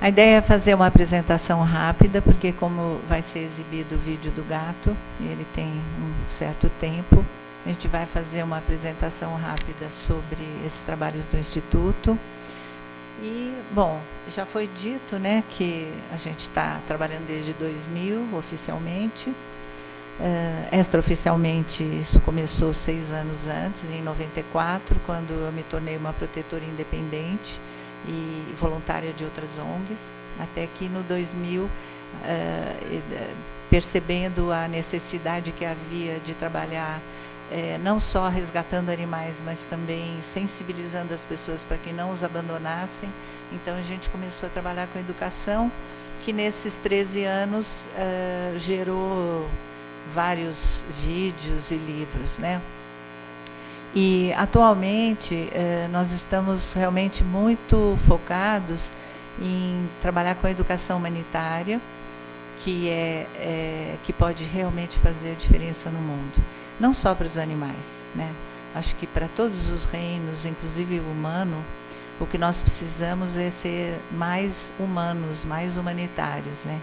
A ideia é fazer uma apresentação rápida, porque como vai ser exibido o vídeo do gato, ele tem um certo tempo, a gente vai fazer uma apresentação rápida sobre esses trabalhos do Instituto. E, bom, já foi dito, né, que a gente está trabalhando desde 2000, oficialmente. Extraoficialmente, isso começou 6 anos antes, em 94, quando eu me tornei uma protetora independente e voluntária de outras ONGs, até que no 2000, percebendo a necessidade que havia de trabalhar não só resgatando animais, mas também sensibilizando as pessoas para que não os abandonassem, então a gente começou a trabalhar com educação, que nesses 13 anos gerou vários vídeos e livros, né? E atualmente nós estamos realmente muito focados em trabalhar com a educação humanitária, que pode realmente fazer a diferença no mundo, não só para os animais, né? Acho que para todos os reinos, inclusive o humano, o que nós precisamos é ser mais humanos, mais humanitários, né?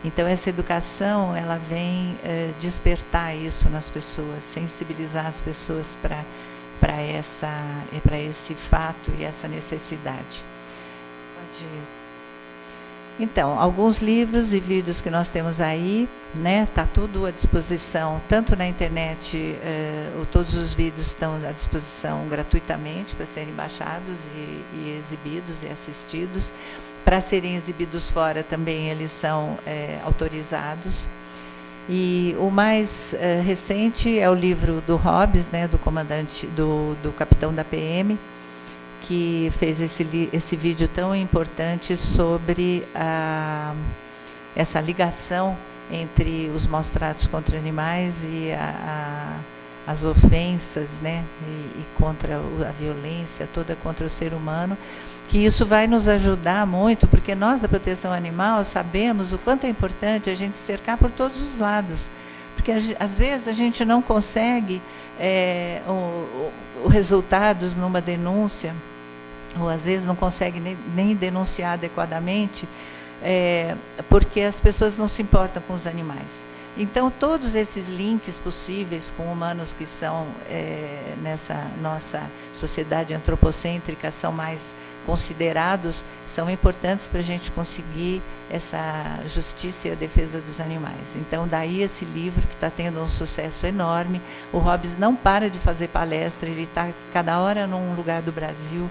Então essa educação, ela vem despertar isso nas pessoas, sensibilizar as pessoas para esse fato e essa necessidade. Então, alguns livros e vídeos que nós temos aí, né, tá tudo à disposição, tanto na internet, todos os vídeos estão à disposição gratuitamente para serem baixados e exibidos e assistidos. Para serem exibidos fora também eles são autorizados. E o mais recente é o livro do Hobbes, né, do comandante, do capitão da PM, que fez esse vídeo tão importante sobre essa ligação entre os maus tratos contra animais e as ofensas, né, e contra a violência toda contra o ser humano, que isso vai nos ajudar muito, porque nós da proteção animal sabemos o quanto é importante a gente cercar por todos os lados, porque às vezes a gente não consegue resultados numa denúncia, ou às vezes não consegue nem denunciar adequadamente, porque as pessoas não se importam com os animais. Então, todos esses links possíveis com humanos que são, nessa nossa sociedade antropocêntrica, são mais considerados, são importantes para a gente conseguir essa justiça e a defesa dos animais. Então, daí esse livro que está tendo um sucesso enorme. O Hobbes não para de fazer palestra, ele está cada hora num lugar do Brasil,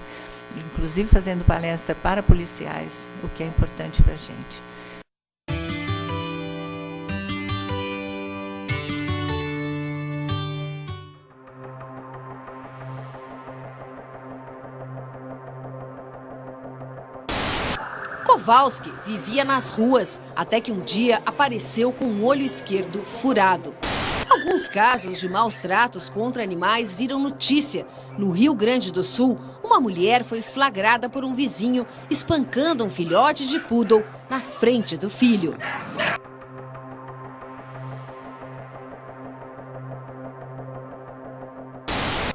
inclusive fazendo palestra para policiais, o que é importante para a gente. Kowalski vivia nas ruas, até que um dia apareceu com o olho esquerdo furado. Alguns casos de maus tratos contra animais viram notícia. No Rio Grande do Sul, uma mulher foi flagrada por um vizinho espancando um filhote de poodle na frente do filho.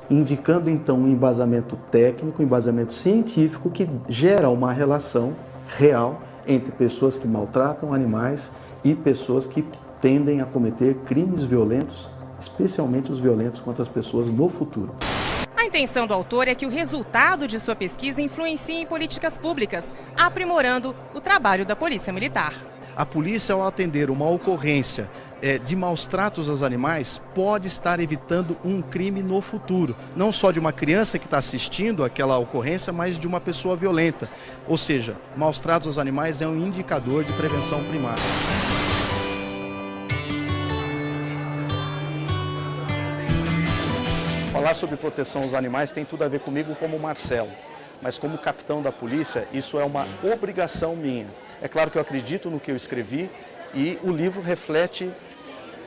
Indicando então um embasamento técnico, um embasamento científico que gera uma relação real entre pessoas que maltratam animais e pessoas que tendem a cometer crimes violentos, especialmente os violentos contra as pessoas no futuro. A intenção do autor é que o resultado de sua pesquisa influencie em políticas públicas, aprimorando o trabalho da Polícia Militar. A polícia, ao atender uma ocorrência de maus tratos aos animais, pode estar evitando um crime no futuro. Não só de uma criança que está assistindo aquela ocorrência, mas de uma pessoa violenta. Ou seja, maus tratos aos animais é um indicador de prevenção primária. Falar sobre proteção aos animais tem tudo a ver comigo como Marcelo, mas como capitão da polícia, isso é uma obrigação minha. É claro que eu acredito no que eu escrevi e o livro reflete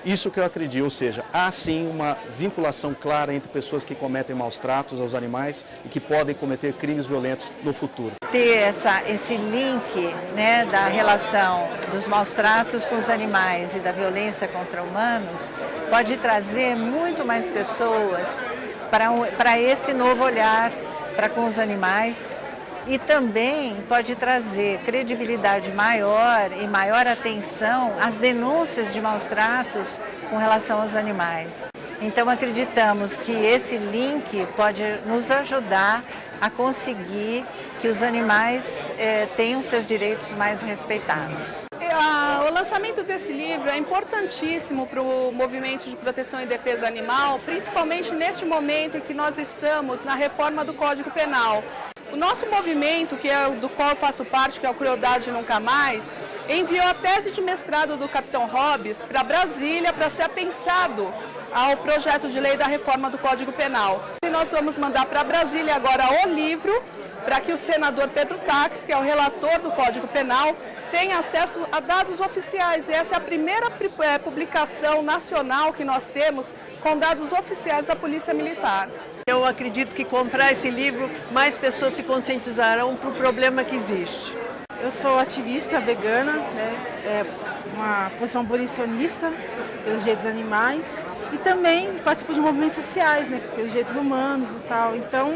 isso que eu acredito, ou seja, há sim uma vinculação clara entre pessoas que cometem maus tratos aos animais e que podem cometer crimes violentos no futuro. Ter esse link, né, da relação dos maus tratos com os animais e da violência contra humanos pode trazer muito mais pessoas para esse novo olhar para com os animais e também pode trazer credibilidade maior e maior atenção às denúncias de maus tratos com relação aos animais. Então acreditamos que esse link pode nos ajudar a conseguir que os animais tenham seus direitos mais respeitados. O lançamento desse livro é importantíssimo para o movimento de proteção e defesa animal, principalmente neste momento em que nós estamos na reforma do Código Penal. O nosso movimento, que é do qual eu faço parte, que é o Crueldade Nunca Mais, enviou a tese de mestrado do Capitão Hobbes para Brasília para ser apensado ao projeto de lei da reforma do Código Penal. E nós vamos mandar para Brasília agora o livro para que o senador Pedro Taques, que é o relator do Código Penal, tenha acesso a dados oficiais. E essa é a primeira publicação nacional que nós temos com dados oficiais da Polícia Militar. Eu acredito que comprar esse livro, mais pessoas se conscientizarão para o problema que existe. Eu sou ativista vegana, uma posição abolicionista pelos direitos animais e também participo de movimentos sociais, pelos direitos humanos e tal. Então,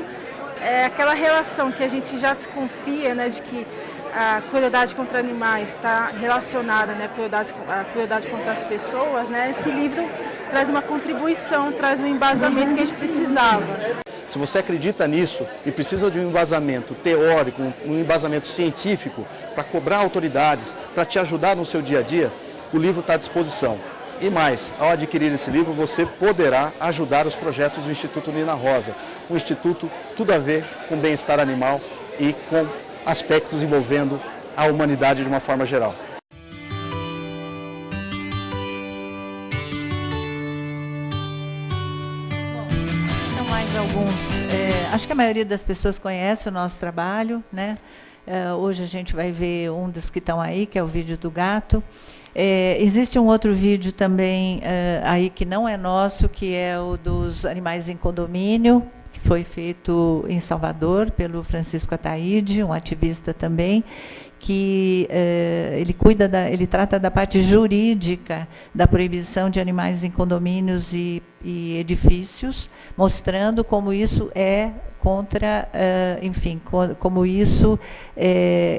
é aquela relação que a gente já desconfia, de que a crueldade contra animais está relacionada, à crueldade contra as pessoas, Esse livro traz uma contribuição, traz um embasamento que a gente precisava. Se você acredita nisso e precisa de um embasamento teórico, um embasamento científico para cobrar autoridades, para te ajudar no seu dia a dia, o livro está à disposição. E mais, ao adquirir esse livro, você poderá ajudar os projetos do Instituto Nina Rosa, um instituto tudo a ver com bem-estar animal e com aspectos envolvendo a humanidade de uma forma geral. Acho que a maioria das pessoas conhece o nosso trabalho, hoje a gente vai ver um dos que estão aí, que é o vídeo do gato. Existe um outro vídeo também aí que não é nosso, que é o dos animais em condomínio, que foi feito em Salvador pelo Francisco Ataíde, um ativista também, que ele trata da parte jurídica da proibição de animais em condomínios e edifícios, mostrando como isso é contra, como isso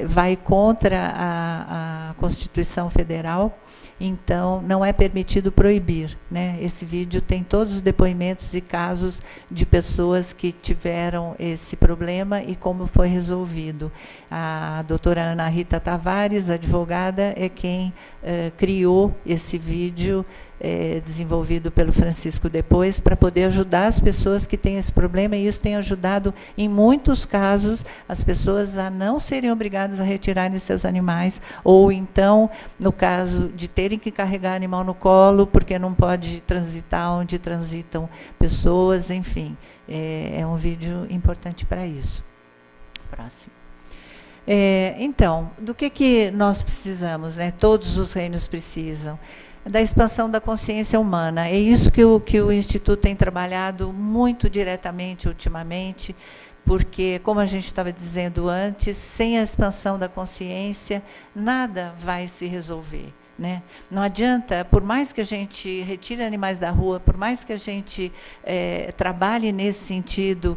vai contra a Constituição Federal. Então, não é permitido proibir, Esse vídeo tem todos os depoimentos e casos de pessoas que tiveram esse problema e como foi resolvido. A doutora Ana Rita Tavares, advogada, é quem criou esse vídeo, desenvolvido pelo Francisco depois, para poder ajudar as pessoas que têm esse problema, e isso tem ajudado, em muitos casos, as pessoas a não serem obrigadas a retirarem seus animais, ou então, no caso de terem que carregar animal no colo, porque não pode transitar onde transitam pessoas, enfim. É um vídeo importante para isso. Próximo. Então, do que nós precisamos, Todos os reinos precisam da expansão da consciência humana. É isso que o Instituto tem trabalhado muito diretamente ultimamente, porque, como a gente estava dizendo antes, sem a expansão da consciência, nada vai se resolver. Não adianta, por mais que a gente retire animais da rua, por mais que a gente trabalhe nesse sentido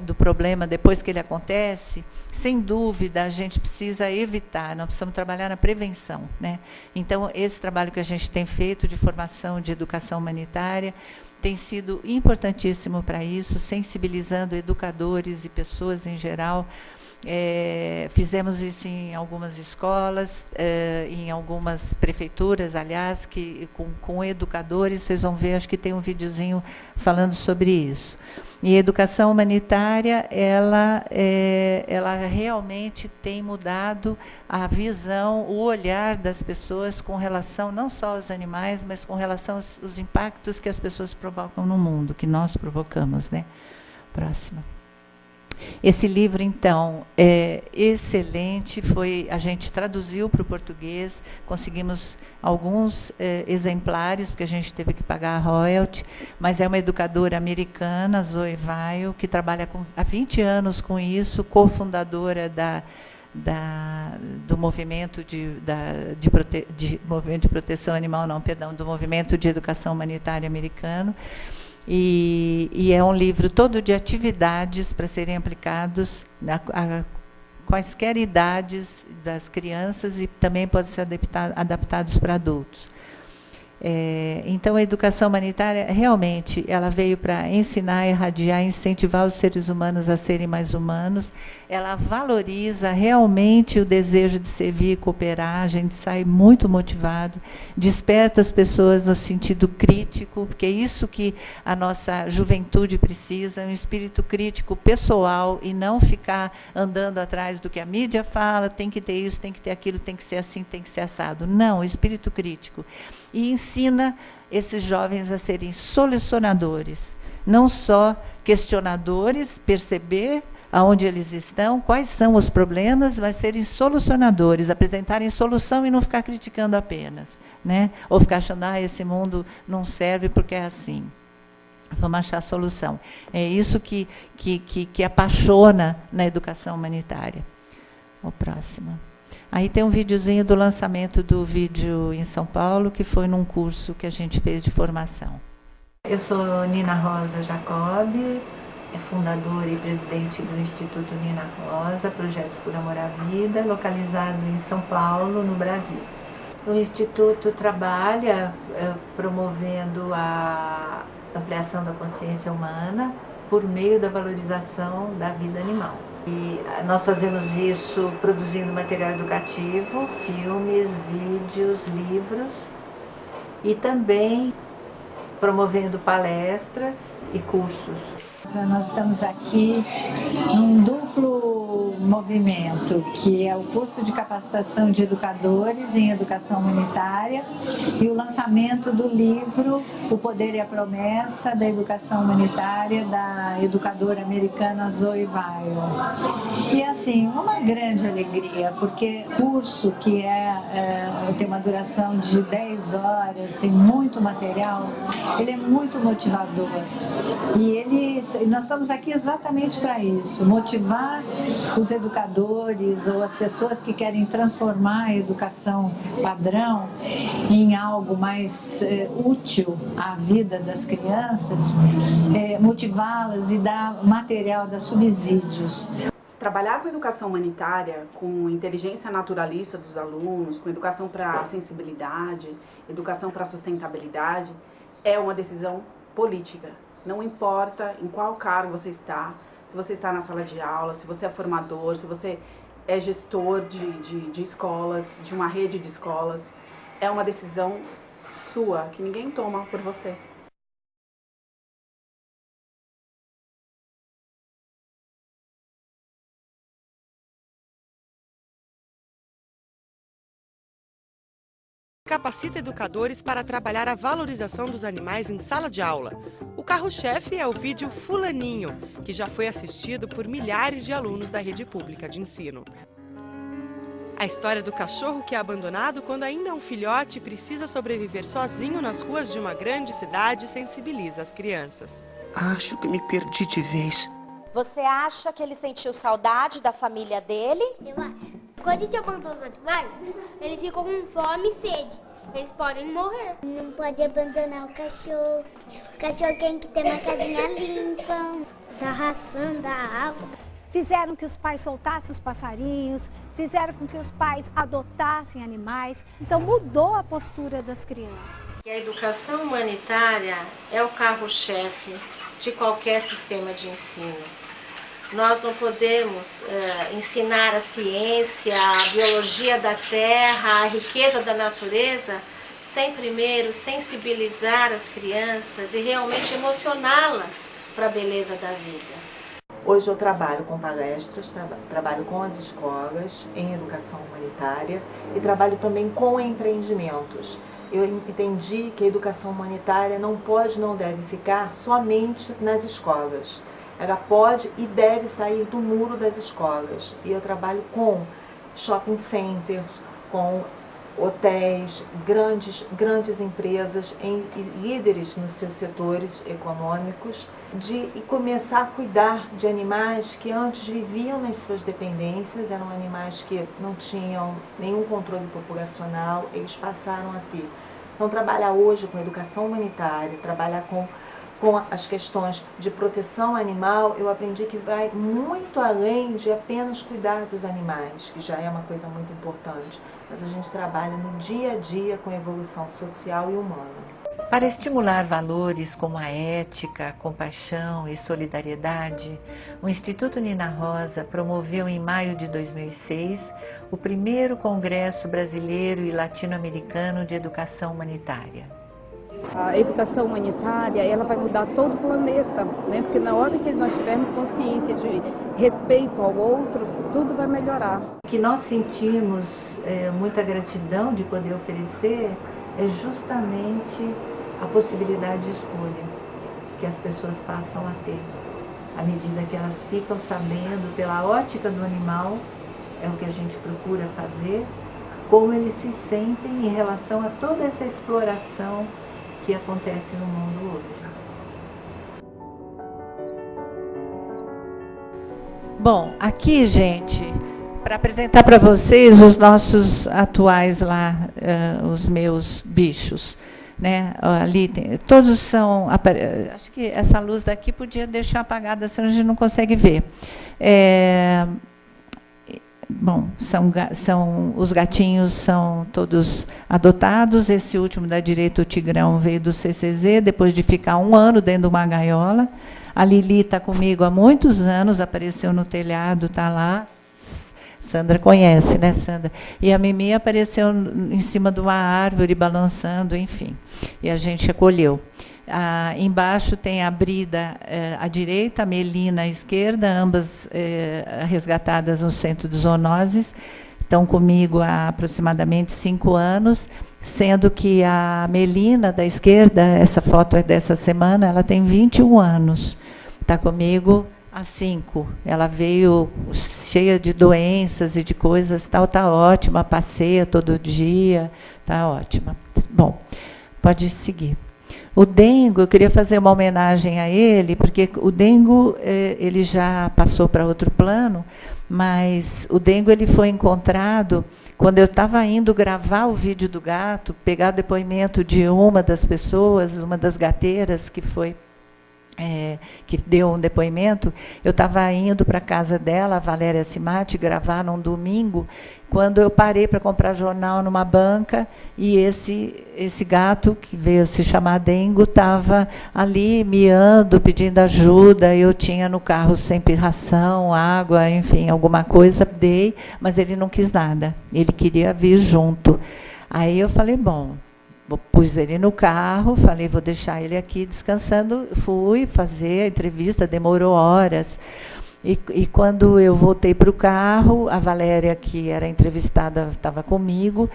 do problema depois que ele acontece, sem dúvida a gente precisa evitar, nós precisamos trabalhar na prevenção. Então, esse trabalho que a gente tem feito de formação de educação humanitária tem sido importantíssimo para isso, sensibilizando educadores e pessoas em geral. Fizemos isso em algumas escolas, em algumas prefeituras, aliás, com educadores. Vocês vão ver, acho que tem um videozinho falando sobre isso. E a educação humanitária, ela realmente tem mudado a visão, o olhar das pessoas com relação não só aos animais, mas com relação aos impactos que as pessoas provocam no mundo, que nós provocamos. Próximo. Esse livro, então, é excelente, a gente traduziu para o português, conseguimos alguns exemplares, porque a gente teve que pagar a royalty, mas é uma educadora americana, Zoe Weil, que trabalha há 20 anos com isso, cofundadora do movimento movimento de proteção animal, do movimento de educação humanitária americano. E é um livro todo de atividades para serem aplicados a quaisquer idades das crianças e também podem ser adaptados para adultos. Então, a educação humanitária, realmente, ela veio para ensinar, irradiar, incentivar os seres humanos a serem mais humanos. Ela valoriza realmente o desejo de servir e cooperar. A gente sai muito motivado, desperta as pessoas no sentido crítico, porque é isso que a nossa juventude precisa, um espírito crítico pessoal e não ficar andando atrás do que a mídia fala, tem que ter isso, tem que ter aquilo, tem que ser assim, tem que ser assado. Não, espírito crítico. E ensina esses jovens a serem solucionadores, não só questionadores, perceber aonde eles estão, quais são os problemas, mas serem solucionadores, apresentarem solução e não ficar criticando apenas, né? Ou ficar achando, esse mundo não serve porque é assim. Vamos achar a solução. É isso que apaixona na educação humanitária. O próximo. Aí tem um videozinho do lançamento do vídeo em São Paulo, que foi num curso que a gente fez de formação. Eu sou Nina Rosa Jacob, fundadora e presidente do Instituto Nina Rosa, Projetos por Amor à Vida, localizado em São Paulo, no Brasil. O Instituto trabalha promovendo a ampliação da consciência humana por meio da valorização da vida animal. E nós fazemos isso produzindo material educativo, filmes, vídeos, livros e também promovendo palestras e cursos. Nós estamos aqui num duplo movimento, que é o curso de capacitação de educadores em educação humanitária e o lançamento do livro O Poder e a Promessa da Educação Humanitária, da educadora americana Zoe Weil. E assim, uma grande alegria, porque curso que tem uma duração de 10 horas, tem muito material, ele é muito motivador. E nós estamos aqui exatamente para isso, motivar os educadores ou as pessoas que querem transformar a educação padrão em algo mais útil à vida das crianças, motivá-las e dar material, dar subsídios. Trabalhar com educação humanitária, com inteligência naturalista dos alunos, com educação para sensibilidade, educação para sustentabilidade, é uma decisão política. Não importa em qual cargo você está, se você está na sala de aula, se você é formador, se você é gestor de escolas, de uma rede de escolas, é uma decisão sua, que ninguém toma por você. Capacita educadores para trabalhar a valorização dos animais em sala de aula. O carro-chefe é o vídeo Fulaninho, que já foi assistido por milhares de alunos da rede pública de ensino. A história do cachorro que é abandonado quando ainda é um filhote e precisa sobreviver sozinho nas ruas de uma grande cidade sensibiliza as crianças. Acho que me perdi de vez. Você acha que ele sentiu saudade da família dele? Eu acho. Quando a gente abandona os animais, eles ficam com fome e sede. Eles podem morrer. Não pode abandonar o cachorro. O cachorro tem que ter uma casinha limpa, dar ração, dar água. Fizeram que os pais soltassem os passarinhos, fizeram com que os pais adotassem animais. Então mudou a postura das crianças. A educação humanitária é o carro-chefe de qualquer sistema de ensino. Nós não podemos ensinar a ciência, a biologia da terra, a riqueza da natureza, sem primeiro sensibilizar as crianças e realmente emocioná-las para a beleza da vida. Hoje eu trabalho com palestras, trabalho com as escolas em educação humanitária e trabalho também com empreendimentos. Eu entendi que a educação humanitária não pode, não deve ficar somente nas escolas. Ela pode e deve sair do muro das escolas. E eu trabalho com shopping centers, com hotéis, grandes empresas, líderes nos seus setores econômicos, e começar a cuidar de animais que antes viviam nas suas dependências, eram animais que não tinham nenhum controle populacional, eles passaram a ter. Então, trabalhar hoje com educação humanitária, trabalhar com com as questões de proteção animal, eu aprendi que vai muito além de apenas cuidar dos animais, que já é uma coisa muito importante, mas a gente trabalha no dia a dia com a evolução social e humana. Para estimular valores como a ética, a compaixão e solidariedade, o Instituto Nina Rosa promoveu em maio de 2006 o primeiro Congresso Brasileiro e Latino-Americano de Educação Humanitária. A educação humanitária, ela vai mudar todo o planeta, né? Porque na hora que nós tivermos consciência de respeito ao outro, tudo vai melhorar. O que nós sentimos muita gratidão de poder oferecer é justamente a possibilidade de escolha que as pessoas passam a ter. À medida que elas ficam sabendo, pela ótica do animal, é o que a gente procura fazer, como eles se sentem em relação a toda essa exploração que acontece no mundo hoje. Bom, aqui, gente, para apresentar para vocês os nossos atuais lá, os meus bichos, né? Ali tem, todos são, acho que essa luz daqui podia deixar apagada, senão a gente não consegue ver. Bom, os gatinhos são todos adotados. Esse último da direita, o Tigrão, veio do CCZ, depois de ficar 1 ano dentro de uma gaiola. A Lili está comigo há muitos anos, apareceu no telhado, está lá. Sandra conhece, né, Sandra? E a Mimi apareceu em cima de uma árvore, balançando, enfim. E a gente acolheu. Embaixo tem a Brida à direita, a Melina à esquerda, ambas resgatadas no centro de zoonoses. Estão comigo há aproximadamente 5 anos, sendo que a Melina da esquerda, essa foto é dessa semana, ela tem 21 anos. Está comigo há 5. Ela veio cheia de doenças e de coisas, tal, está ótima, passeia todo dia, está ótima. Bom, pode seguir. O Dengo, eu queria fazer uma homenagem a ele, porque o Dengo ele já passou para outro plano, mas o Dengo ele foi encontrado quando eu estava indo gravar o vídeo do gato, pegar o depoimento de uma das pessoas, uma das gateiras que foi que deu um depoimento. Eu estava indo para a casa dela, a Valéria Cimati, gravar num domingo, quando eu parei para comprar jornal numa banca, e esse gato, que veio se chamar Dengo, estava ali miando, pedindo ajuda. Eu tinha no carro sempre ração, água, enfim, alguma coisa, dei, mas ele não quis nada, ele queria vir junto. Aí eu falei, bom, pus ele no carro, falei, vou deixar ele aqui descansando. Fui fazer a entrevista, demorou horas. E quando eu voltei para o carro, a Valéria, que era entrevistada, estava comigo.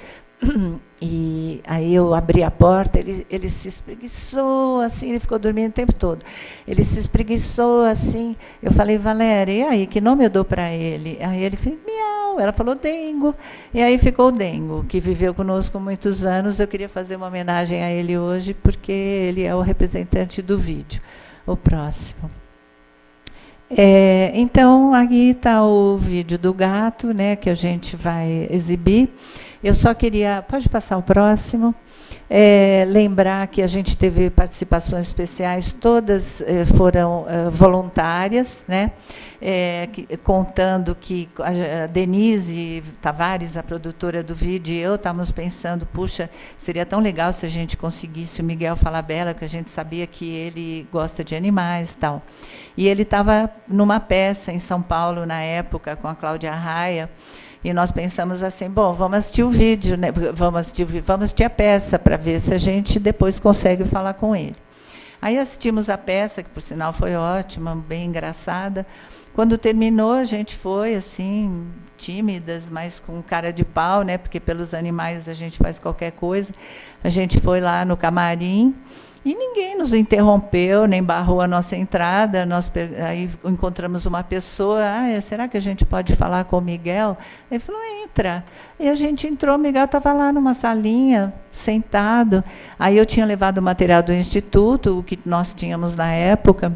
E aí eu abri a porta, ele se espreguiçou, assim, ele ficou dormindo o tempo todo. Ele se espreguiçou, assim. Eu falei, Valéria, e aí, que nome eu dou para ele? Aí ele fez, miau. Ela falou, Dengo. E aí ficou o Dengo, que viveu conosco muitos anos. Eu queria fazer uma homenagem a ele hoje, porque ele é o representante do vídeo. O próximo. Então, aqui está o vídeo do gato, né, que a gente vai exibir. Eu só queria, pode passar o próximo, lembrar que a gente teve participações especiais, todas foram voluntárias, né, contando que a Denise Tavares, a produtora do vídeo, e eu estávamos pensando, puxa, seria tão legal se a gente conseguisse o Miguel Falabella, que a gente sabia que ele gosta de animais e tal. E ele estava numa peça em São Paulo, na época, com a Cláudia Raia, e nós pensamos assim, bom, vamos assistir o vídeo, né? Vamos assistir a peça para ver se a gente depois consegue falar com ele. Aí assistimos a peça, que por sinal foi ótima, bem engraçada. Quando terminou, a gente foi assim, tímidas, mas com cara de pau, né? Porque pelos animais a gente faz qualquer coisa. A gente foi lá no camarim e ninguém nos interrompeu, nem barrou a nossa entrada. Aí encontramos uma pessoa, será que a gente pode falar com o Miguel? Ele falou, entra. E a gente entrou, o Miguel estava lá numa salinha, sentado. Aí eu tinha levado o material do Instituto, o que nós tínhamos na época.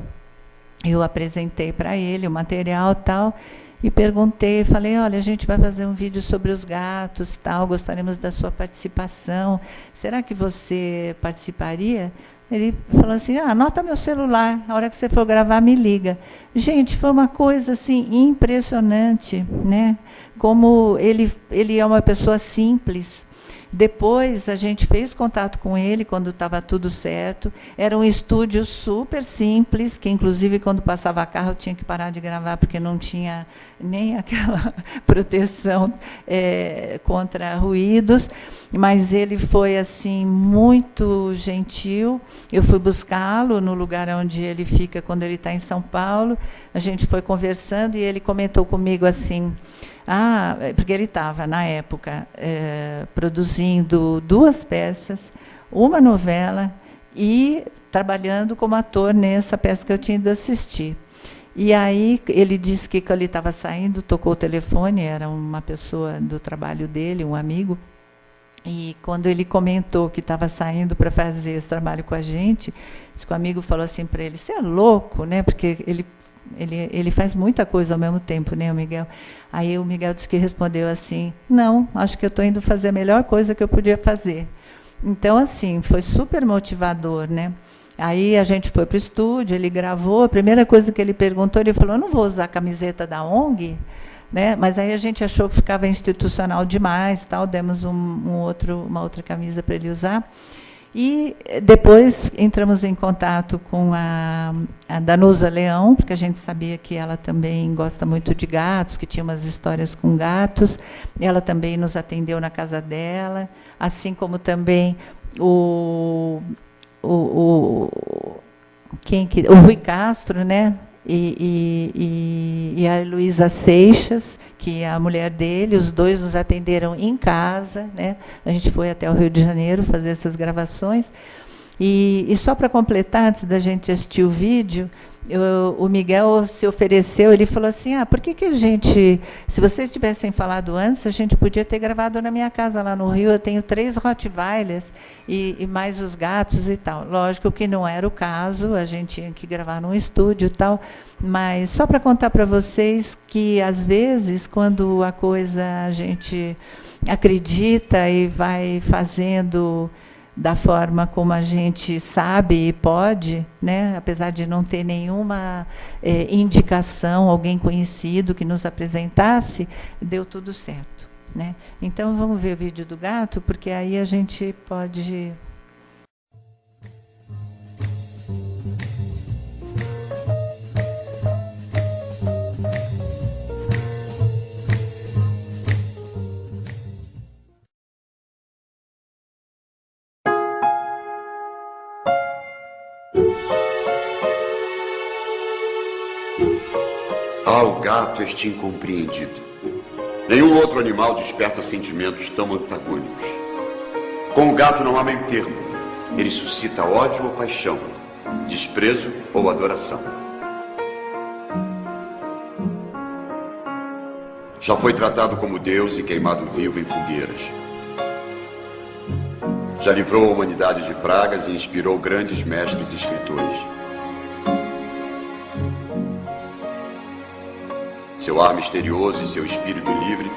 Eu apresentei para ele o material e tal, e perguntei, falei, olha, a gente vai fazer um vídeo sobre os gatos, tal, gostaríamos da sua participação. Será que você participaria? Ele falou assim, anota meu celular, a hora que você for gravar, me liga. Gente, foi uma coisa assim impressionante, né? Como ele é uma pessoa simples. Depois a gente fez contato com ele quando estava tudo certo. Era um estúdio super simples, que inclusive quando passava carro eu tinha que parar de gravar porque não tinha nem aquela proteção contra ruídos. Mas ele foi assim muito gentil. Eu fui buscá-lo no lugar onde ele fica quando ele está em São Paulo. A gente foi conversando e ele comentou comigo assim, porque ele estava, na época, produzindo 2 peças, uma novela e trabalhando como ator nessa peça que eu tinha ido assistir. E aí ele disse que quando ele estava saindo, tocou o telefone, era uma pessoa do trabalho dele, um amigo, e quando ele comentou que estava saindo para fazer esse trabalho com a gente, o amigo falou assim para ele, você é louco, né? Porque ele faz muita coisa ao mesmo tempo, né, o Miguel? Aí o Miguel disse que respondeu assim, não, acho que eu estou indo fazer a melhor coisa que eu podia fazer. Então, assim, foi super motivador, né? Aí a gente foi para o estúdio, ele gravou, a primeira coisa que ele perguntou, ele falou, eu não vou usar a camiseta da ONG, né? Mas aí a gente achou que ficava institucional demais, tal, demos uma outra camisa para ele usar. E depois entramos em contato com a Danusa Leão, porque a gente sabia que ela também gosta muito de gatos, que tinha umas histórias com gatos. Ela também nos atendeu na casa dela, assim como também o Rui Castro, né? E a Heloísa Seixas, que é a mulher dele, os dois nos atenderam em casa, né? A gente foi até o Rio de Janeiro fazer essas gravações. E só para completar, antes da gente assistir o vídeo, o Miguel se ofereceu, ele falou assim, por que a gente, se vocês tivessem falado antes, a gente podia ter gravado na minha casa lá no Rio, eu tenho 3 Rottweilers e mais os gatos e tal. Lógico que não era o caso, a gente tinha que gravar num estúdio e tal, mas só para contar para vocês que, às vezes, quando a coisa a gente acredita e vai fazendo da forma como a gente sabe e pode, né? Apesar de não ter nenhuma indicação, alguém conhecido que nos apresentasse, deu tudo certo, né? Então, vamos ver o vídeo do gato, porque aí a gente pode... O gato este incompreendido. Nenhum outro animal desperta sentimentos tão antagônicos. Com o gato não há meio termo. Ele suscita ódio ou paixão, desprezo ou adoração. Já foi tratado como Deus e queimado vivo em fogueiras. Já livrou a humanidade de pragas e inspirou grandes mestres e escritores. Seu ar misterioso e seu espírito livre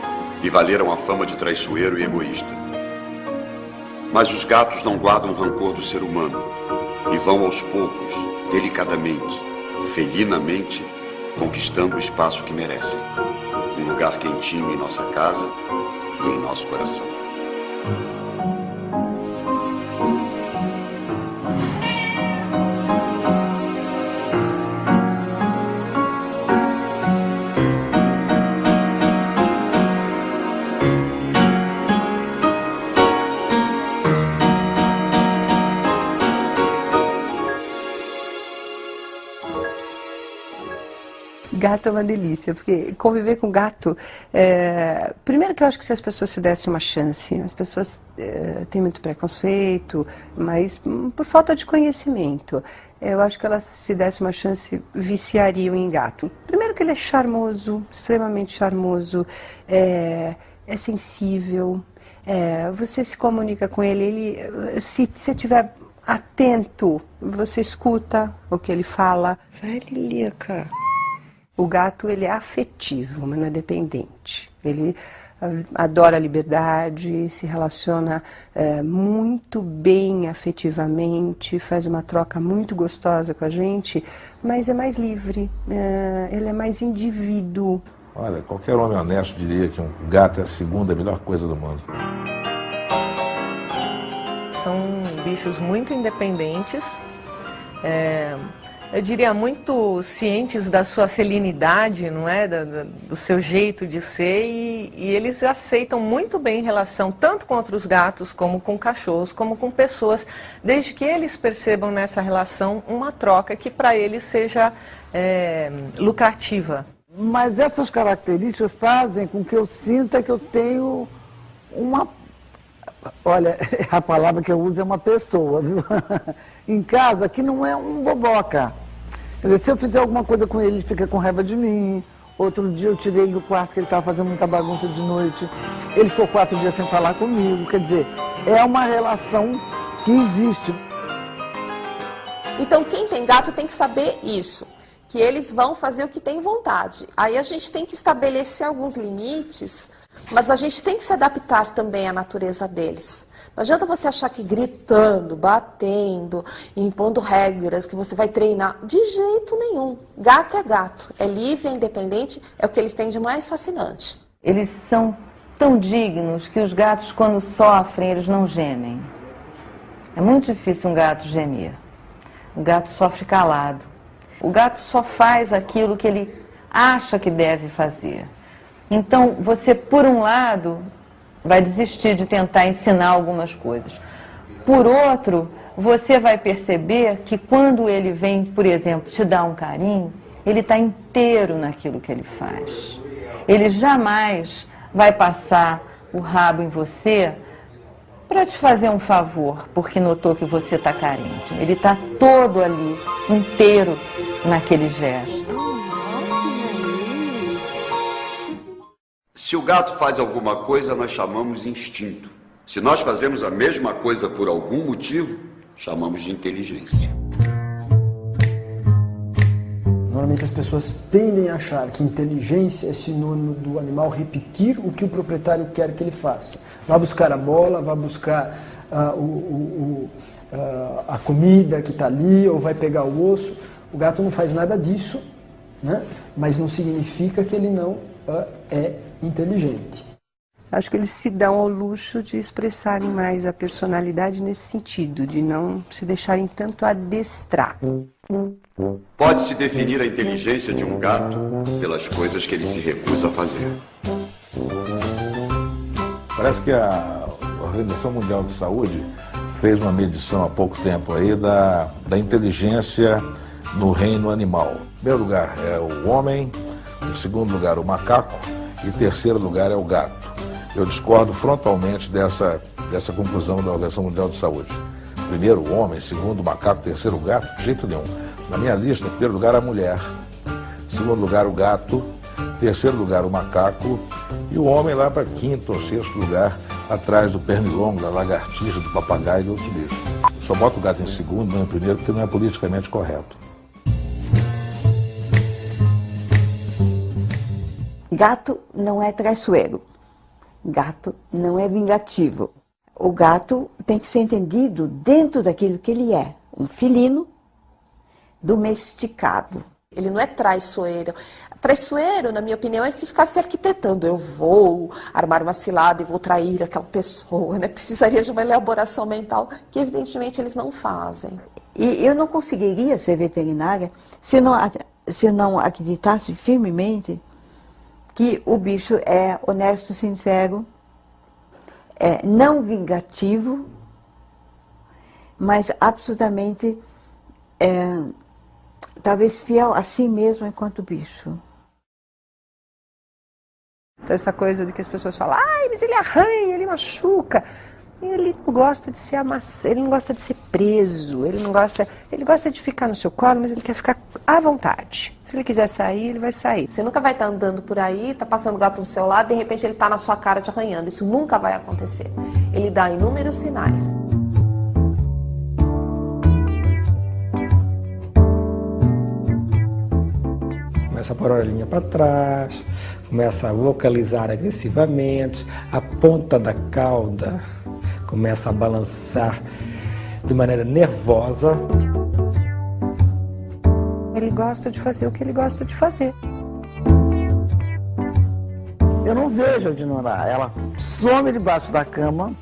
lhe valeram a fama de traiçoeiro e egoísta. Mas os gatos não guardam rancor do ser humano e vão aos poucos, delicadamente, felinamente, conquistando o espaço que merecem. Um lugar quentinho em nossa casa e em nosso coração. Gato é uma delícia, porque conviver com gato... primeiro que eu acho que se as pessoas se dessem uma chance, as pessoas têm muito preconceito, mas por falta de conhecimento. Eu acho que elas, se dessem uma chance, viciariam em gato. Primeiro que ele é charmoso, extremamente charmoso, é sensível, você se comunica com ele, se você estiver atento, você escuta o que ele fala. Vai, Lilica. O gato, ele é afetivo, mas não é dependente. Ele adora a liberdade, se relaciona muito bem afetivamente, faz uma troca muito gostosa com a gente, mas é mais livre, ele é mais indivíduo. Olha, qualquer homem honesto diria que um gato é a segunda melhor coisa do mundo. São bichos muito independentes, eu diria muito cientes da sua felinidade, não é? Do seu jeito de ser, e eles aceitam muito bem relação tanto com outros gatos, como com cachorros, como com pessoas, desde que eles percebam nessa relação uma troca que para eles seja lucrativa. Mas essas características fazem com que eu sinta que eu tenho uma... Olha, a palavra que eu uso é uma pessoa, viu? Em casa, que não é um boboca. Quer dizer, se eu fizer alguma coisa com ele, ele fica com raiva de mim. Outro dia eu tirei ele do quarto, que ele estava fazendo muita bagunça de noite. Ele ficou 4 dias sem falar comigo. Quer dizer, é uma relação que existe. Então, quem tem gato tem que saber isso, que eles vão fazer o que tem vontade. Aí a gente tem que estabelecer alguns limites, mas a gente tem que se adaptar também à natureza deles. Não adianta você achar que gritando, batendo, impondo regras, que você vai treinar. De jeito nenhum. Gato é gato, é livre, é independente, é o que eles têm de mais fascinante. Eles são tão dignos que os gatos, quando sofrem, eles não gemem. É muito difícil um gato gemer. O gato sofre calado. O gato só faz aquilo que ele acha que deve fazer. Então, você, por um lado, vai desistir de tentar ensinar algumas coisas. Por outro, você vai perceber que quando ele vem, por exemplo, te dar um carinho, ele está inteiro naquilo que ele faz. Ele jamais vai passar o rabo em você para te fazer um favor, porque notou que você está carente. Ele está todo ali, inteiro naquele gesto. Se o gato faz alguma coisa, nós chamamos de instinto. Se nós fazemos a mesma coisa por algum motivo, chamamos de inteligência. Normalmente as pessoas tendem a achar que inteligência é sinônimo do animal repetir o que o proprietário quer que ele faça. Vai buscar a bola, vai buscar a comida que está ali, ou vai pegar o osso. O gato não faz nada disso, né? Mas não significa que ele não é inteligente. Acho que eles se dão ao luxo de expressarem mais a personalidade nesse sentido, de não se deixarem tanto adestrar. Pode-se definir a inteligência de um gato pelas coisas que ele se recusa a fazer. Parece que a Organização Mundial de Saúde fez uma medição há pouco tempo aí da inteligência no reino animal. Em primeiro lugar é o homem, em segundo lugar o macaco e em terceiro lugar é o gato. Eu discordo frontalmente dessa conclusão da Organização Mundial de Saúde. Primeiro o homem, segundo o macaco, terceiro o gato, de jeito nenhum. Na minha lista, em primeiro lugar a mulher, em segundo lugar o gato, em terceiro lugar o macaco e o homem lá para quinto ou sexto lugar, atrás do pernilongo, da lagartixa, do papagaio e de outros bichos. Eu só boto o gato em segundo, não em primeiro, porque não é politicamente correto. Gato não é traiçoeiro. Gato não é vingativo. O gato tem que ser entendido dentro daquilo que ele é. Um felino domesticado. Ele não é traiçoeiro. Traiçoeiro, na minha opinião, é se ficar se arquitetando. Eu vou armar uma cilada e vou trair aquela pessoa, né? Precisaria de uma elaboração mental que, evidentemente, eles não fazem. E eu não conseguiria ser veterinária se eu não acreditasse firmemente que o bicho é honesto, sincero, não vingativo, mas absolutamente, talvez fiel a si mesmo enquanto bicho. Então, essa coisa de que as pessoas falam, ai, mas ele arranha, ele machuca. Ele não gosta de ser amassado, ele não gosta de ser preso, ele gosta de ficar no seu colo, mas ele quer ficar à vontade. Se ele quiser sair, ele vai sair. Você nunca vai estar andando por aí, tá passando o gato no seu lado, de repente ele tá na sua cara te arranhando. Isso nunca vai acontecer. Ele dá inúmeros sinais. começa a pôr a orelhinha para trás, começa a vocalizar agressivamente, a ponta da cauda começa a balançar de maneira nervosa. Ele gosta de fazer o que ele gosta de fazer. Eu não vejo a Dinorá, ela some debaixo da cama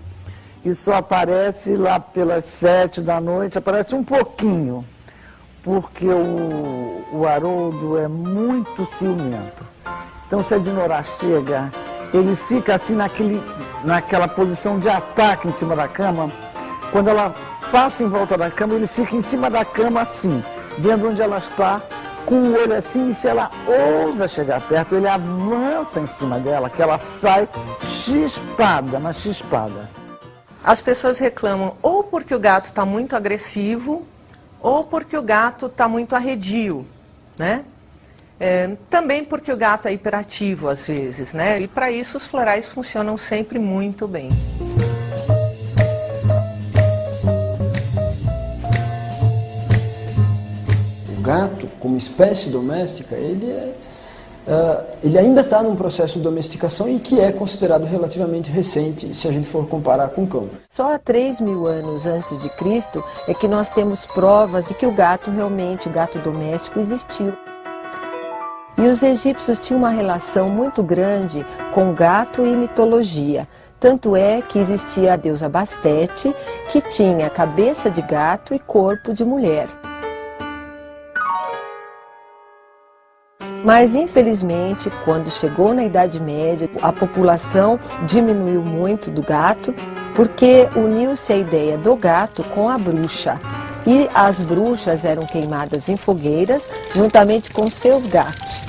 e só aparece lá pelas 7 da noite, aparece um pouquinho, porque o Haroldo é muito ciumento. Então se a Dinorá chega, ele fica assim naquela posição de ataque em cima da cama. Quando ela passa em volta da cama, ele fica em cima da cama assim, vendo onde ela está, com o olho assim, e se ela ousa chegar perto, ele avança em cima dela, que ela sai chispada, mas chispada. As pessoas reclamam ou porque o gato está muito agressivo, ou porque o gato está muito arredio, né? Também porque o gato é hiperativo às vezes, né? E para isso os florais funcionam sempre muito bem. O gato, como espécie doméstica, ele ainda está num processo de domesticação e que é considerado relativamente recente se a gente for comparar com o cão. Só há 3.000 anos antes de Cristo é que nós temos provas de que o gato realmente, o gato doméstico, existiu. E os egípcios tinham uma relação muito grande com gato e mitologia. Tanto é que existia a deusa Bastete, que tinha cabeça de gato e corpo de mulher. Mas, infelizmente, quando chegou na Idade Média, a população diminuiu muito do gato, porque uniu-se a ideia do gato com a bruxa. E as bruxas eram queimadas em fogueiras, juntamente com seus gatos.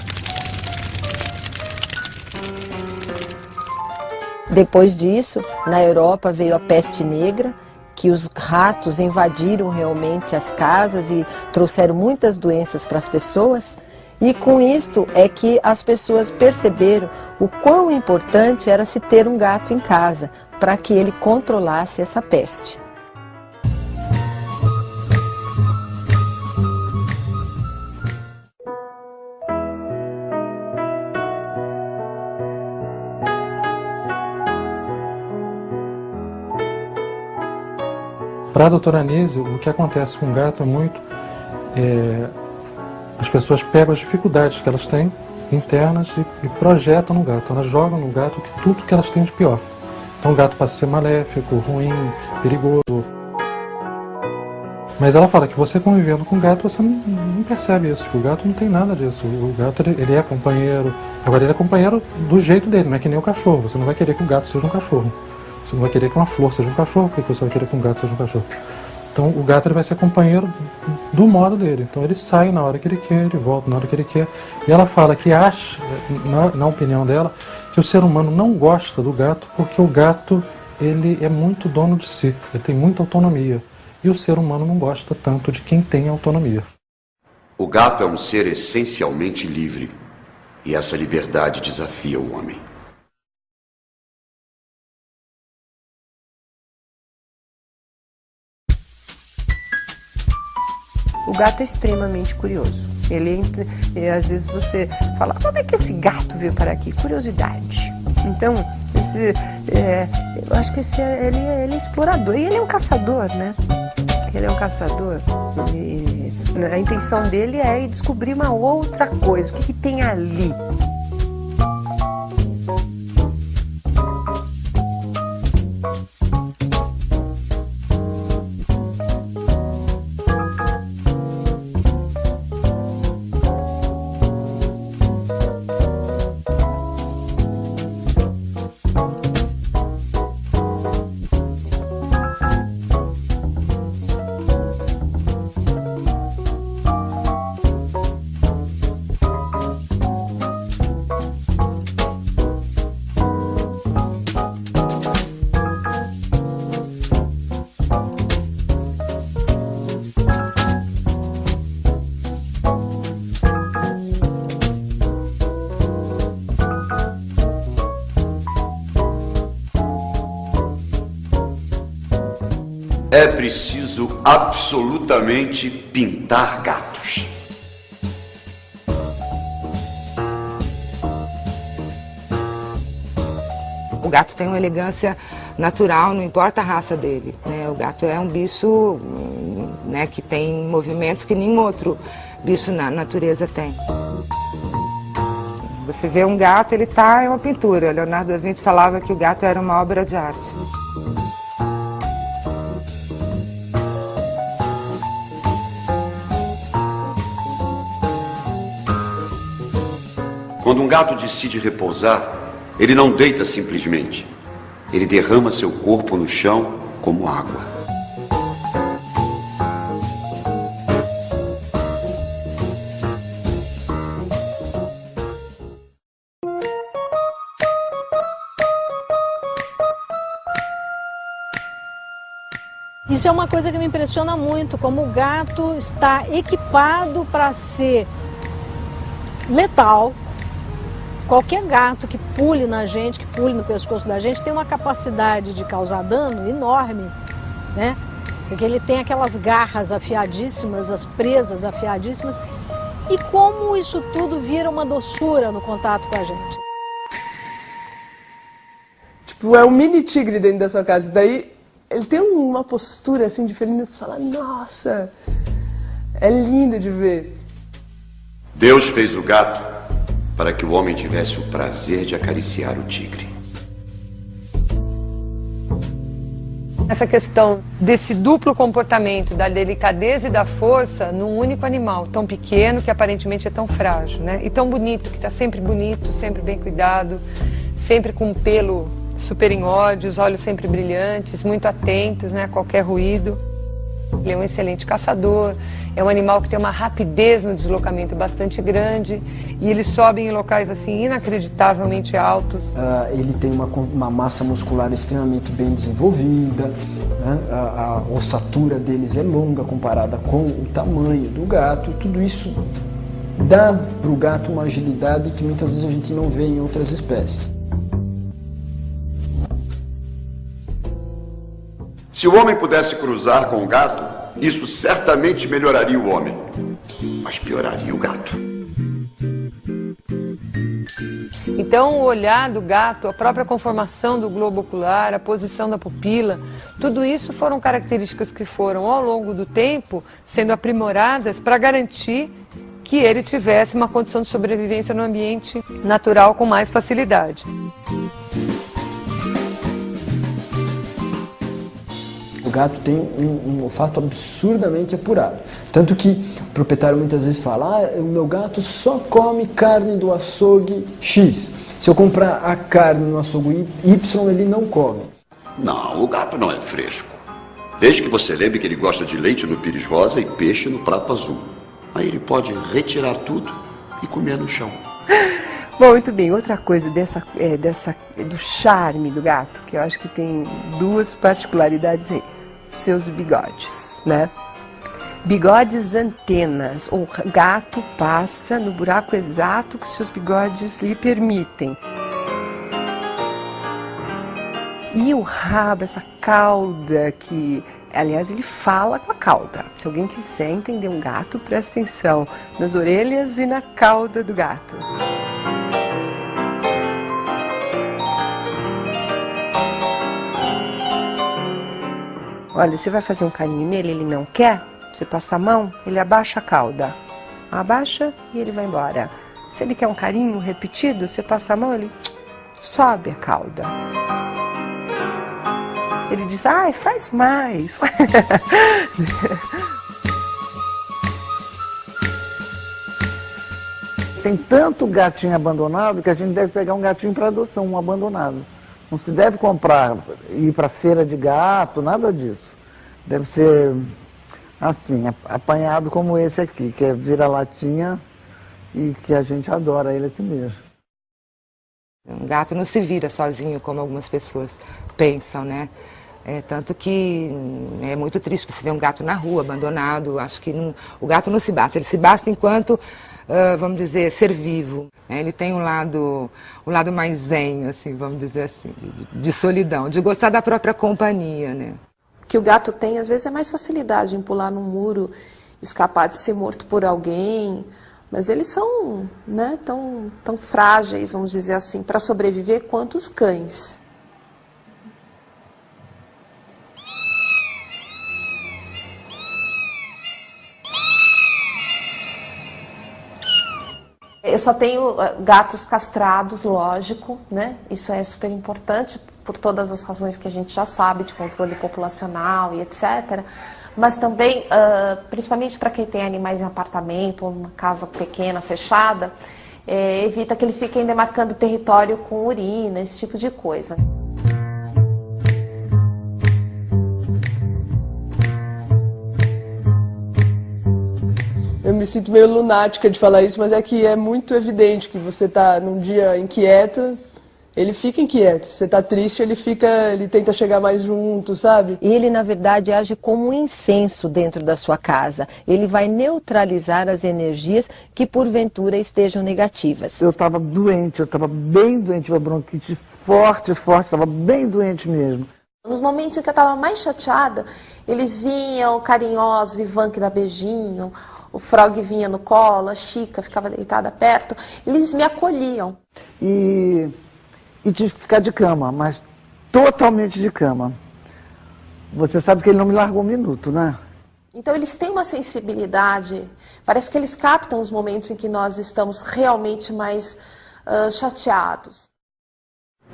Depois disso, na Europa veio a peste negra, que os ratos invadiram realmente as casas e trouxeram muitas doenças para as pessoas. E com isto é que as pessoas perceberam o quão importante era se ter um gato em casa, para que ele controlasse essa peste. Para a doutora Anísio, o que acontece com o gato é muito... as pessoas pegam as dificuldades que elas têm internas e projetam no gato. Elas jogam no gato tudo que elas têm de pior. Então o gato passa a ser maléfico, ruim, perigoso. Mas ela fala que você convivendo com o gato, você não percebe isso. O gato não tem nada disso. O gato ele é companheiro. Agora ele é companheiro do jeito dele, não é que nem o cachorro. Você não vai querer que o gato seja um cachorro. Você não vai querer que uma flor seja um cachorro, porque você vai querer que um gato seja um cachorro. Então o gato ele vai ser companheiro do modo dele. Então ele sai na hora que ele quer, ele volta na hora que ele quer. E ela fala que acha, na opinião dela, que o ser humano não gosta do gato porque o gato ele é muito dono de si, ele tem muita autonomia. E o ser humano não gosta tanto de quem tem autonomia. O gato é um ser essencialmente livre. E essa liberdade desafia o homem. O gato é extremamente curioso. Às vezes você fala, como é que esse gato veio parar aqui? Curiosidade. Então, eu acho que ele é explorador. E ele é um caçador, né? Ele é um caçador. A intenção dele é ir descobrir uma outra coisa. O que tem ali? É preciso absolutamente pintar gatos. O gato tem uma elegância natural, não importa a raça dele, né? O gato é um bicho, né, que tem movimentos que nenhum outro bicho na natureza tem. Você vê um gato, ele é uma pintura. Leonardo da Vinci falava que o gato era uma obra de arte. Quando um gato decide repousar, ele não deita simplesmente. Ele derrama seu corpo no chão como água. Isso é uma coisa que me impressiona muito, como o gato está equipado para ser letal. Qualquer gato que pule na gente, que pule no pescoço da gente, tem uma capacidade de causar dano enorme, né? Porque ele tem aquelas garras afiadíssimas, as presas afiadíssimas. E como isso tudo vira uma doçura no contato com a gente. Tipo, é um mini tigre dentro da sua casa. Daí ele tem uma postura assim de felino, você fala, nossa, é lindo de ver. Deus fez o gato para que o homem tivesse o prazer de acariciar o tigre. Essa questão desse duplo comportamento, da delicadeza e da força num único animal, tão pequeno que aparentemente é tão frágil, né? E tão bonito, que está sempre bonito, sempre bem cuidado, sempre com um pelo super em ódio, os olhos sempre brilhantes, muito atentos, né, a qualquer ruído. Ele é um excelente caçador, é um animal que tem uma rapidez no deslocamento bastante grande e ele sobe em locais assim inacreditavelmente altos. Ele tem uma massa muscular extremamente bem desenvolvida, né? A ossatura deles é longa comparada com o tamanho do gato. Tudo isso dá para o gato uma agilidade que muitas vezes a gente não vê em outras espécies. Se o homem pudesse cruzar com o gato, isso certamente melhoraria o homem, mas pioraria o gato. Então, o olhar do gato, a própria conformação do globo ocular, a posição da pupila, tudo isso foram características que foram, ao longo do tempo, sendo aprimoradas para garantir que ele tivesse uma condição de sobrevivência no ambiente natural com mais facilidade. O gato tem um olfato absurdamente apurado. Tanto que o proprietário muitas vezes fala, o meu gato só come carne do açougue X. Se eu comprar a carne no açougue Y, ele não come. Não, o gato não é fresco. Desde que você lembre que ele gosta de leite no pires rosa e peixe no prato azul. Aí ele pode retirar tudo e comer no chão. Bom, muito bem. Outra coisa do charme do gato, que eu acho que tem duas particularidades aí. Seus bigodes, né? Bigodes antenas. O gato passa no buraco exato que seus bigodes lhe permitem. E o rabo, essa cauda que... Aliás, ele fala com a cauda. Se alguém quiser entender um gato, presta atenção nas orelhas e na cauda do gato. Olha, você vai fazer um carinho nele, ele não quer, você passa a mão, ele abaixa a cauda. Abaixa e ele vai embora. Se ele quer um carinho repetido, você passa a mão, ele sobe a cauda. Ele diz, ai, faz mais. Tem tanto gatinho abandonado que a gente deve pegar um gatinho para adoção, um abandonado. Não se deve comprar, ir para feira de gato, nada disso. Deve ser assim, apanhado como esse aqui, que é vira-latinha e que a gente adora ele assim mesmo. Um gato não se vira sozinho, como algumas pessoas pensam, né? Tanto que é muito triste você ver um gato na rua, abandonado. Acho que o gato não se basta, ele se basta enquanto, vamos dizer, ser vivo. Ele tem um lado mais zen, assim, vamos dizer assim, de solidão, de gostar da própria companhia, né? O que o gato tem, às vezes, é mais facilidade em pular num muro, escapar de ser morto por alguém, mas eles são, né, tão frágeis, vamos dizer assim, para sobreviver quanto os cães. Eu só tenho gatos castrados, lógico, né? Isso é super importante por todas as razões que a gente já sabe, de controle populacional e etc. Mas também, principalmente para quem tem animais em apartamento ou numa casa pequena, fechada, evita que eles fiquem demarcando território com urina, esse tipo de coisa. Eu me sinto meio lunática de falar isso, mas é que é muito evidente que você está num dia inquieto, ele fica inquieto. Se você está triste, ele tenta chegar mais junto, sabe? Ele, na verdade, age como um incenso dentro da sua casa. Ele vai neutralizar as energias que, porventura, estejam negativas. Eu estava doente, eu estava bem doente, uma bronquite forte, estava bem doente mesmo. Nos momentos em que eu estava mais chateada, eles vinham carinhosos, Ivan que dá beijinho, o Frog vinha no colo, a Chica ficava deitada perto, eles me acolhiam. E tive que ficar de cama, mas totalmente de cama. Você sabe que ele não me largou um minuto, né? Então eles têm uma sensibilidade, parece que eles captam os momentos em que nós estamos realmente mais chateados.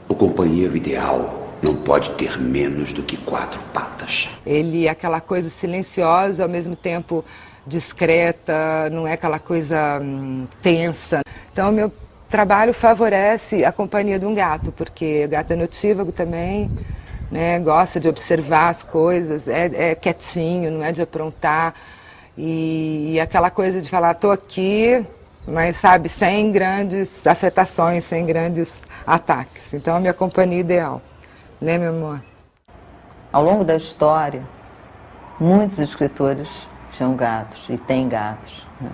O companheiro ideal não pode ter menos do que 4 patas. Ele é aquela coisa silenciosa, ao mesmo tempo discreta, não é aquela coisa tensa. Então, meu trabalho favorece a companhia de um gato, porque o gato é notívago também, né? Gosta de observar as coisas, é quietinho, não é de aprontar. E aquela coisa de falar, tô aqui, mas, sabe, sem grandes afetações, sem grandes ataques. Então, a minha companhia ideal. Né, meu amor? Ao longo da história, muitos escritores tinham gatos e têm gatos, né?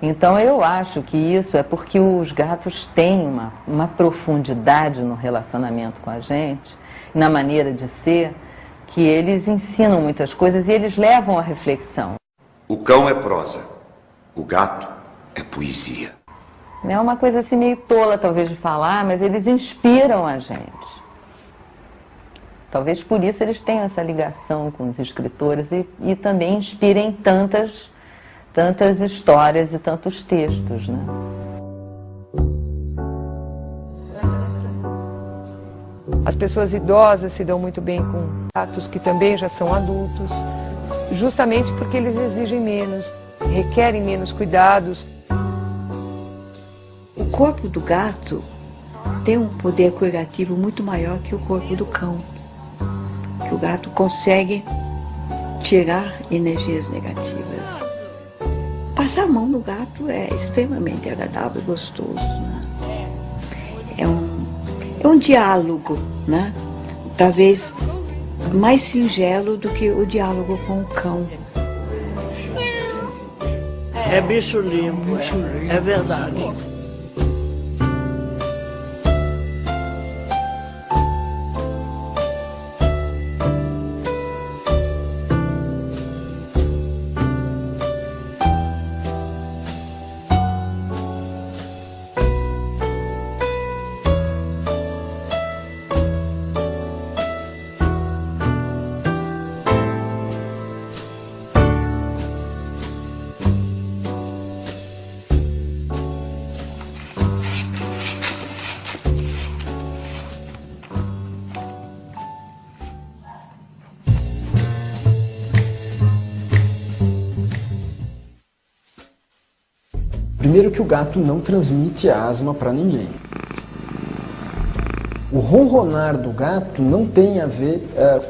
Então eu acho que isso é porque os gatos têm uma profundidade no relacionamento com a gente, na maneira de ser, que eles ensinam muitas coisas e eles levam à reflexão. O cão é prosa, o gato é poesia. É uma coisa assim meio tola talvez de falar, mas eles inspiram a gente. Talvez por isso eles tenham essa ligação com os escritores e também inspirem tantas histórias e tantos textos, né? As pessoas idosas se dão muito bem com gatos que também já são adultos, justamente porque eles exigem menos, requerem menos cuidados. O corpo do gato tem um poder curativo muito maior que o corpo do cão. Que o gato consegue tirar energias negativas. Passar a mão no gato é extremamente agradável e gostoso, né? É um diálogo, né? Talvez mais singelo do que o diálogo com o cão. É bicho limpo, é verdade. Primeiro que o gato não transmite asma para ninguém. O ronronar do gato não tem a ver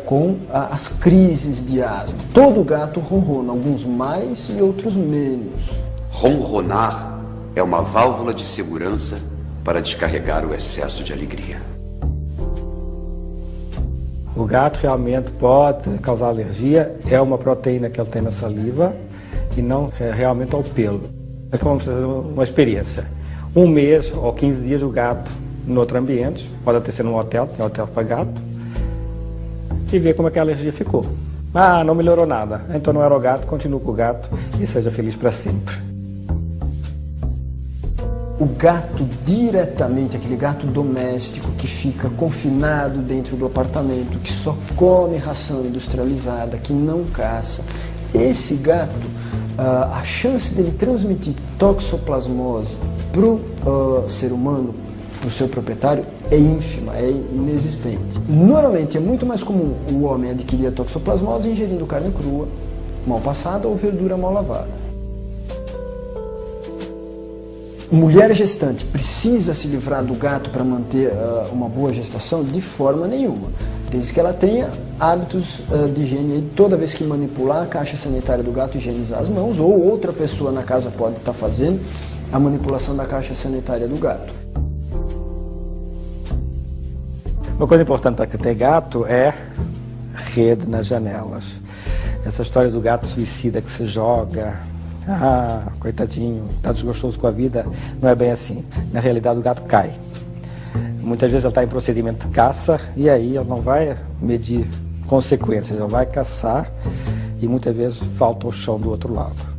com as crises de asma. Todo gato ronrona, alguns mais e outros menos. Ronronar é uma válvula de segurança para descarregar o excesso de alegria. O gato realmente pode causar alergia, é uma proteína que ele tem na saliva e não realmente ao pelo. Aqui vamos fazer uma experiência. 1 mês ou 15 dias o gato em outro ambiente, pode até ser num hotel, tem hotel para gato, e ver como é que a alergia ficou. Ah, não melhorou nada, então não era o gato, continue com o gato e seja feliz para sempre. O gato diretamente, aquele gato doméstico que fica confinado dentro do apartamento, que só come ração industrializada, que não caça, esse gato, a chance dele transmitir toxoplasmose para o ser humano, para o seu proprietário, é ínfima, é inexistente. Normalmente é muito mais comum o homem adquirir a toxoplasmose ingerindo carne crua, mal passada ou verdura mal lavada. Mulher gestante precisa se livrar do gato para manter uma boa gestação? De forma nenhuma. Desde que ela tenha hábitos de higiene, toda vez que manipular a caixa sanitária do gato, higienizar as mãos, ou outra pessoa na casa pode estar fazendo a manipulação da caixa sanitária do gato. Uma coisa importante para ter gato é rede nas janelas. Essa história do gato suicida que se joga, coitadinho, está desgostoso com a vida, não é bem assim. Na realidade o gato cai. Muitas vezes ele está em procedimento de caça e aí ele não vai medir consequências, ele vai caçar e muitas vezes falta o chão do outro lado.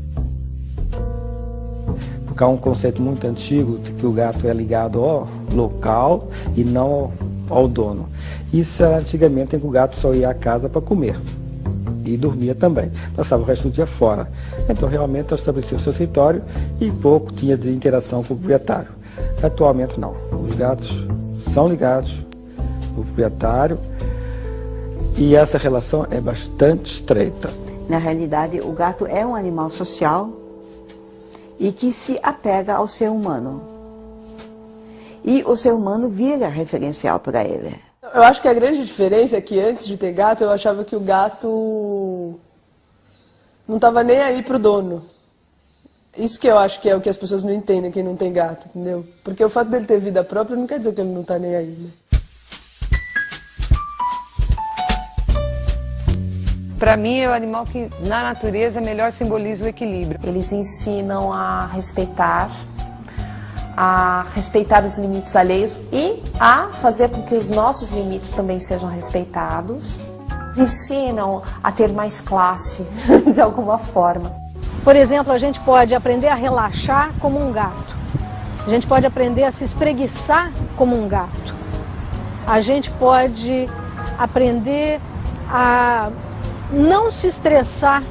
Porque há um conceito muito antigo de que o gato é ligado ao local e não ao dono. Isso era antigamente em que o gato só ia à casa para comer e dormia também, passava o resto do dia fora. Então realmente ele estabelecia o seu território e pouco tinha de interação com o proprietário. Atualmente não, os gatos são ligados ao proprietário e essa relação é bastante estreita. Na realidade, o gato é um animal social e que se apega ao ser humano. E o ser humano vira referencial para ele. Eu acho que a grande diferença é que antes de ter gato, eu achava que o gato não estava nem aí pro dono. Isso que eu acho que é o que as pessoas não entendem, quem não tem gato, entendeu? Porque o fato dele ter vida própria não quer dizer que ele não está nem aí, né? Para mim, é o animal que, na natureza, melhor simboliza o equilíbrio. Eles ensinam a respeitar os limites alheios e a fazer com que os nossos limites também sejam respeitados. Ensinam a ter mais classe, de alguma forma. Por exemplo, a gente pode aprender a relaxar como um gato. A gente pode aprender a se espreguiçar como um gato. A gente pode aprender a não se estressar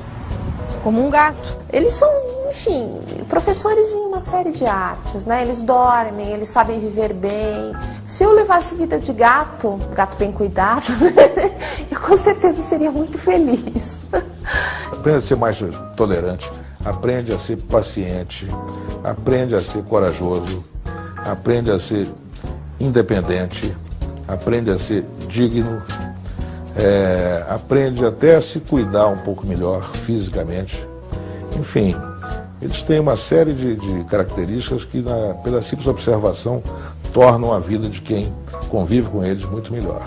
como um gato. Eles são, enfim, professores em uma série de artes, né? Eles dormem, eles sabem viver bem. Se eu levasse vida de gato bem cuidado, eu com certeza seria muito feliz. Aprende a ser mais tolerante, aprende a ser paciente, aprende a ser corajoso, aprende a ser independente, aprende a ser digno, aprende até a se cuidar um pouco melhor fisicamente. Enfim, eles têm uma série de características que, pela simples observação, tornam a vida de quem convive com eles muito melhor.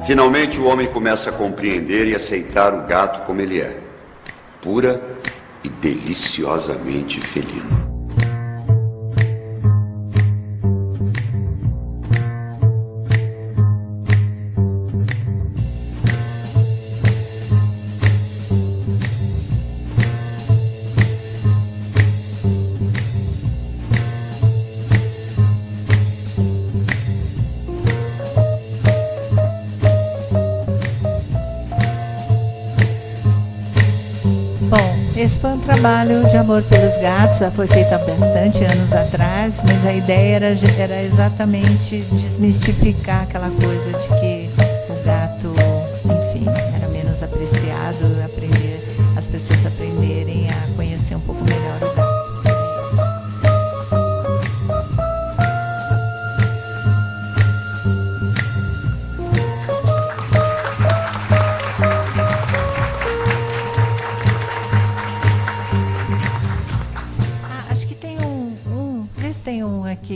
Finalmente, o homem começa a compreender e aceitar o gato como ele é, pura e deliciosamente felino. Esse foi um trabalho de amor pelos gatos, já foi feito há bastante anos atrás, mas a ideia era exatamente desmistificar aquela coisa de que o gato, enfim, era menos apreciado, as pessoas aprenderem a conhecer um pouco melhor o gato.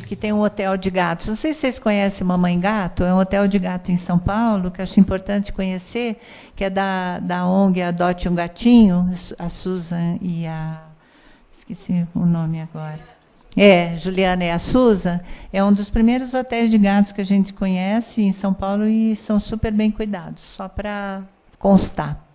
Que tem um hotel de gatos. Não sei se vocês conhecem Mamãe Gato, é um hotel de gato em São Paulo, que eu acho importante conhecer, que é da ONG Adote um Gatinho, a Susan e a... esqueci o nome agora. Juliana e a Susan. É um dos primeiros hotéis de gatos que a gente conhece em São Paulo e são super bem cuidados, só para constar.